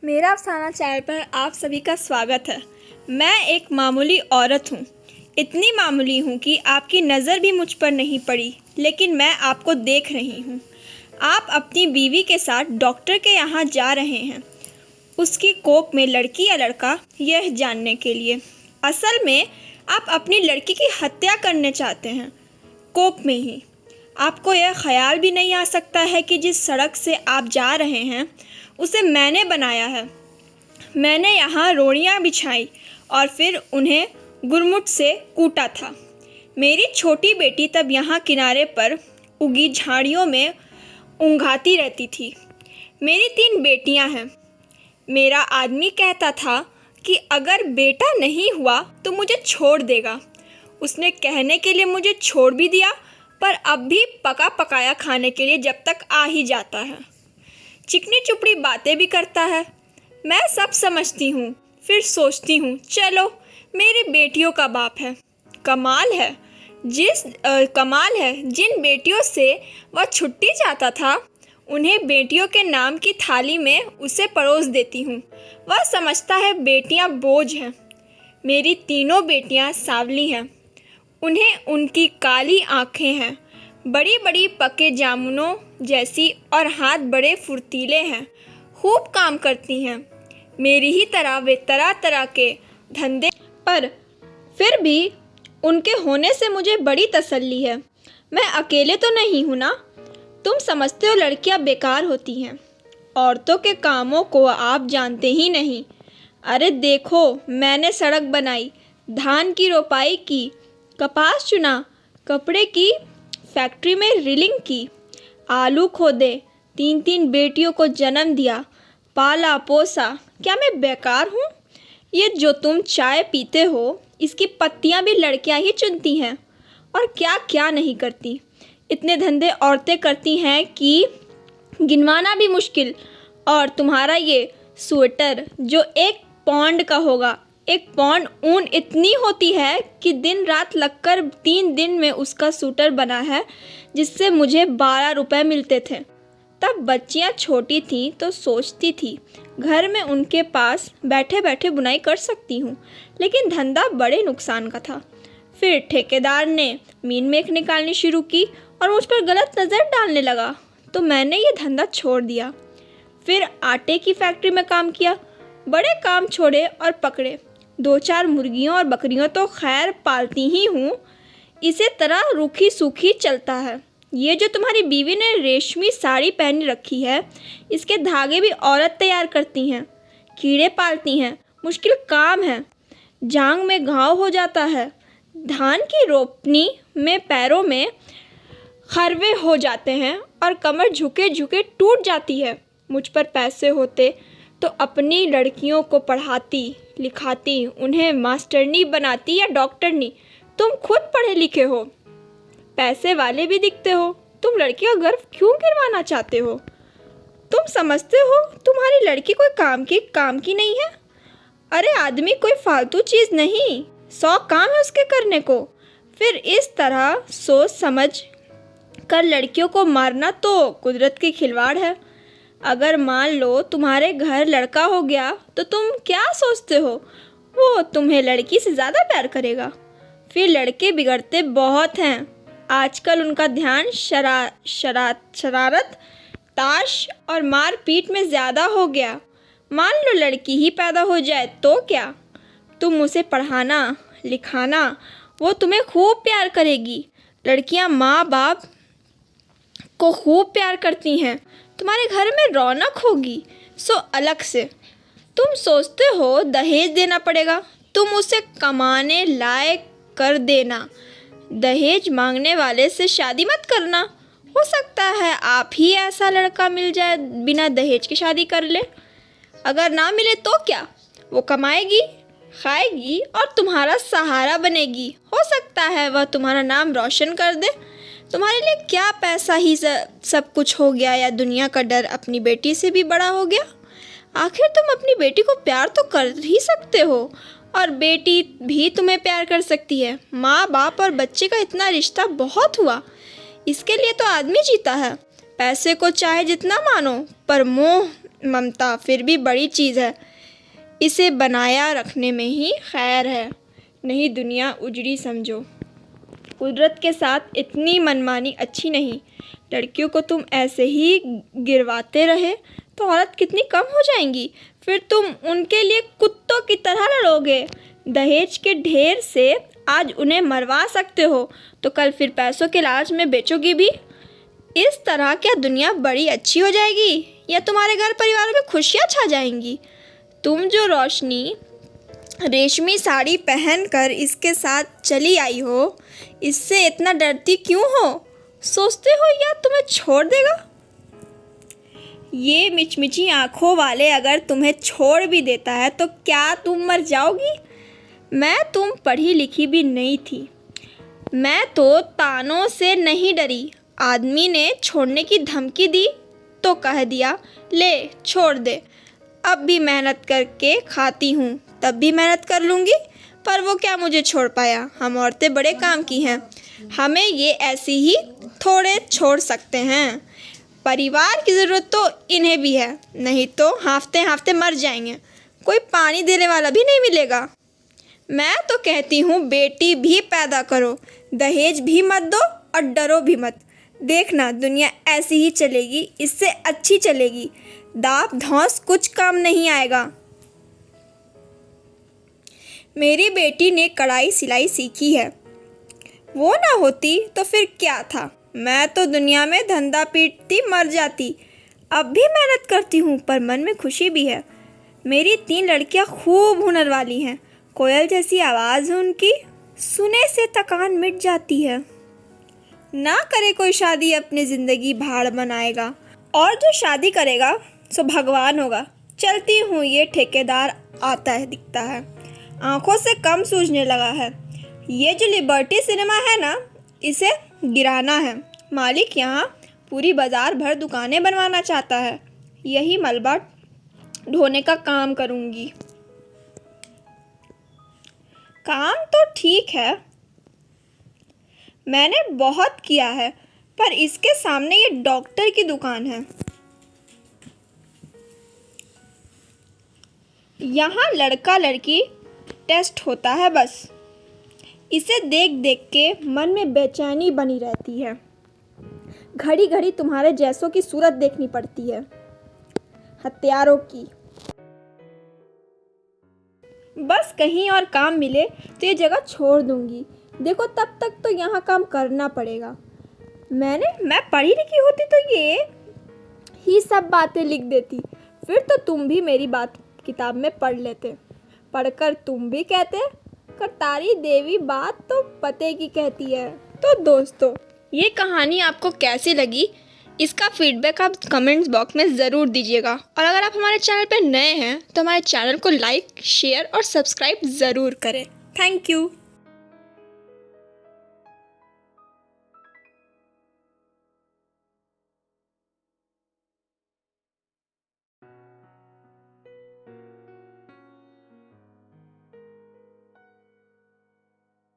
मेरा अफसाना चैनल पर आप सभी का स्वागत है। मैं एक मामूली औरत हूँ। इतनी मामूली हूँ कि आपकी नज़र भी मुझ पर नहीं पड़ी, लेकिन मैं आपको देख रही हूँ। आप अपनी बीवी के साथ डॉक्टर के यहाँ जा रहे हैं, उसकी कोख में लड़की या लड़का, यह जानने के लिए। असल में आप अपनी लड़की की हत्या करने चाहते हैं, कोख में ही। आपको यह ख्याल भी नहीं आ सकता है कि जिस सड़क से आप जा रहे हैं उसे मैंने बनाया है। मैंने यहाँ रोड़ियाँ बिछाई और फिर उन्हें गुरमुट से कूटा था। मेरी छोटी बेटी तब यहाँ किनारे पर उगी झाड़ियों में ऊँघाती रहती थी। मेरी 3 बेटियाँ हैं। मेरा आदमी कहता था कि अगर बेटा नहीं हुआ तो मुझे छोड़ देगा। उसने कहने के लिए मुझे छोड़ भी दिया, पर अब भी पका पकाया खाने के लिए जब तक आ ही जाता है। चिकनी चुपड़ी बातें भी करता है। मैं सब समझती हूँ, फिर सोचती हूँ चलो मेरी बेटियों का बाप है। कमाल है जिन बेटियों से वह छुट्टी चाहता था, उन्हें बेटियों के नाम की थाली में उसे परोस देती हूँ। वह समझता है बेटियाँ बोझ हैं। मेरी तीनों बेटियाँ सांवली हैं। उन्हें उनकी काली आँखें हैं, बड़ी बड़ी पके जामुनों जैसी, और हाथ बड़े फुर्तीले हैं, खूब काम करती हैं। मेरी ही तरह वे तरह तरह के धंधे, पर फिर भी उनके होने से मुझे बड़ी तसल्ली है। मैं अकेले तो नहीं हूँ ना। तुम समझते हो लड़कियाँ बेकार होती हैं, औरतों के कामों को आप जानते ही नहीं। अरे देखो, मैंने सड़क बनाई, धान की रोपाई की, कपास चुना, कपड़े की फैक्ट्री में रीलिंग की, आलू खोदे, 3 बेटियों को जन्म दिया, पाला पोसा। क्या मैं बेकार हूँ? ये जो तुम चाय पीते हो, इसकी पत्तियाँ भी लड़कियाँ ही चुनती हैं, और क्या क्या नहीं करती। इतने धंधे औरतें करती हैं कि गिनवाना भी मुश्किल। और तुम्हारा ये स्वेटर जो 1 पौंड का होगा, 1 पौंड ऊन इतनी होती है कि दिन रात लगकर 3 दिन में उसका सूटर बना है, जिससे मुझे 12 रुपए मिलते थे। तब बच्चियां छोटी थीं तो सोचती थी घर में उनके पास बैठे बैठे बुनाई कर सकती हूँ, लेकिन धंधा बड़े नुकसान का था। फिर ठेकेदार ने मीन मेख निकालनी शुरू की और मुझ पर गलत नज़र डालने लगा, तो मैंने ये धंधा छोड़ दिया। फिर आटे की फैक्ट्री में काम किया। बड़े काम छोड़े और पकड़े। 2-4 मुर्गियों और बकरियों तो खैर पालती ही हूँ। इसे तरह रूखी सूखी चलता है। ये जो तुम्हारी बीवी ने रेशमी साड़ी पहनी रखी है, इसके धागे भी औरत तैयार करती हैं। कीड़े पालती हैं, मुश्किल काम है। जांग में घाव हो जाता है। धान की रोपनी में पैरों में खरवे हो जाते हैं और कमर झुके झुके टूट जाती है। मुझ पर पैसे होते तो अपनी लड़कियों को पढ़ाती लिखाती, उन्हें मास्टरनी बनाती या डॉक्टरनी। तुम खुद पढ़े लिखे हो, पैसे वाले भी दिखते हो, तुम लड़की का गर्व क्यों गिरवाना चाहते हो? तुम समझते हो तुम्हारी लड़की कोई काम की नहीं है? अरे आदमी कोई फालतू चीज़ नहीं, 100 काम है उसके करने को। फिर इस तरह सोच समझ कर लड़कियों को मारना तो कुदरत की खिलवाड़ है। अगर मान लो तुम्हारे घर लड़का हो गया तो तुम क्या सोचते हो, वो तुम्हें लड़की से ज़्यादा प्यार करेगा? फिर लड़के बिगड़ते बहुत हैं। आजकल उनका ध्यान शरारत, ताश और मार पीट में ज़्यादा हो गया। मान लो लड़की ही पैदा हो जाए तो क्या? तुम उसे पढ़ाना लिखाना, वो तुम्हें खूब प्यार करेगी। लड़कियां माँ बाप को खूब प्यार करती हैं। तुम्हारे घर में रौनक होगी, सो अलग से। तुम सोचते हो दहेज देना पड़ेगा, तुम उसे कमाने लायक कर देना। दहेज मांगने वाले से शादी मत करना। हो सकता है आप ही ऐसा लड़का मिल जाए बिना दहेज के शादी कर ले। अगर ना मिले तो क्या, वो कमाएगी, खाएगी और तुम्हारा सहारा बनेगी। हो सकता है वह तुम्हारा नाम रोशन कर दे। तुम्हारे लिए क्या पैसा ही सब कुछ हो गया, या दुनिया का डर अपनी बेटी से भी बड़ा हो गया? आखिर तुम अपनी बेटी को प्यार तो कर ही सकते हो, और बेटी भी तुम्हें प्यार कर सकती है। माँ बाप और बच्चे का इतना रिश्ता बहुत हुआ। इसके लिए तो आदमी जीता है। पैसे को चाहे जितना मानो, पर मोह ममता फिर भी बड़ी चीज़ है। इसे बनाया रखने में ही खैर है, नहीं दुनिया उजड़ी समझो। कुदरत के साथ इतनी मनमानी अच्छी नहीं। लड़कियों को तुम ऐसे ही गिरवाते रहे तो औरत कितनी कम हो जाएंगी। फिर तुम उनके लिए कुत्तों की तरह लड़ोगे। दहेज के ढेर से आज उन्हें मरवा सकते हो तो कल फिर पैसों के लालच में बेचोगी भी। इस तरह क्या दुनिया बड़ी अच्छी हो जाएगी या तुम्हारे घर परिवार में खुशियाँ छा जाएंगी। तुम जो रोशनी रेशमी साड़ी पहनकर इसके साथ चली आई हो, इससे इतना डरती क्यों हो? सोचते हो या तुम्हें छोड़ देगा? ये मिचमिची आँखों वाले अगर तुम्हें छोड़ भी देता है तो क्या तुम मर जाओगी? मैं तुम पढ़ी लिखी भी नहीं थी। मैं तो तानों से नहीं डरी। आदमी ने छोड़ने की धमकी दी तो कह दिया ले छोड़ दे। अब भी मेहनत करके खाती हूँ, तब भी मेहनत कर लूँगी, पर वो क्या मुझे छोड़ पाया। हम औरतें बड़े काम की हैं, हमें ये ऐसे ही थोड़े छोड़ सकते हैं। परिवार की ज़रूरत तो इन्हें भी है, नहीं तो हाँफते हाँफते मर जाएंगे। कोई पानी देने वाला भी नहीं मिलेगा। मैं तो कहती हूँ बेटी भी पैदा करो, दहेज भी मत दो और डरो भी मत। देखना दुनिया ऐसी ही चलेगी, इससे अच्छी चलेगी। दाप धौंस कुछ काम नहीं आएगा। मेरी बेटी ने कढ़ाई सिलाई सीखी है, वो ना होती तो फिर क्या था। मैं तो दुनिया में धंधा पीटती मर जाती। अब भी मेहनत करती हूँ पर मन में खुशी भी है। मेरी 3 लड़कियाँ खूब हुनर वाली हैं। कोयल जैसी आवाज़ है उनकी, सुने से थकान मिट जाती है। ना करे कोई शादी अपनी ज़िंदगी भाड़ बनाएगा, और जो शादी करेगा सो भगवान होगा। चलती हूँ, ये ठेकेदार आता है दिखता है, आंखों से कम सूझने लगा है। ये जो लिबर्टी सिनेमा है ना, इसे गिराना है। मालिक यहाँ पूरी बाज़ार भर दुकानें बनवाना चाहता है। यही मलबा ढोने का काम करूँगी। काम तो ठीक है, मैंने बहुत किया है, पर इसके सामने ये डॉक्टर की दुकान है। यहाँ लड़का लड़की टेस्ट होता है बस। इसे देख देख के मन में बेचैनी बनी रहती है। घड़ी घड़ी तुम्हारे जैसों की सूरत देखनी पड़ती है, हत्यारों की। बस कहीं और काम मिले तो ये जगह छोड़ दूंगी। देखो तब तक तो यहाँ काम करना पड़ेगा। मैं पढ़ी लिखी होती तो ये ही सब बातें लिख देती, फिर तो तुम भी मेरी बात किताब में पढ़ लेते। पढ़कर तुम भी कहते करतारी देवी बात तो पते की कहती है। तो दोस्तों, ये कहानी आपको कैसी लगी, इसका फीडबैक आप कमेंट्स बॉक्स में ज़रूर दीजिएगा। और अगर आप हमारे चैनल पर नए हैं तो हमारे चैनल को लाइक, शेयर और सब्सक्राइब ज़रूर करें। Thank you.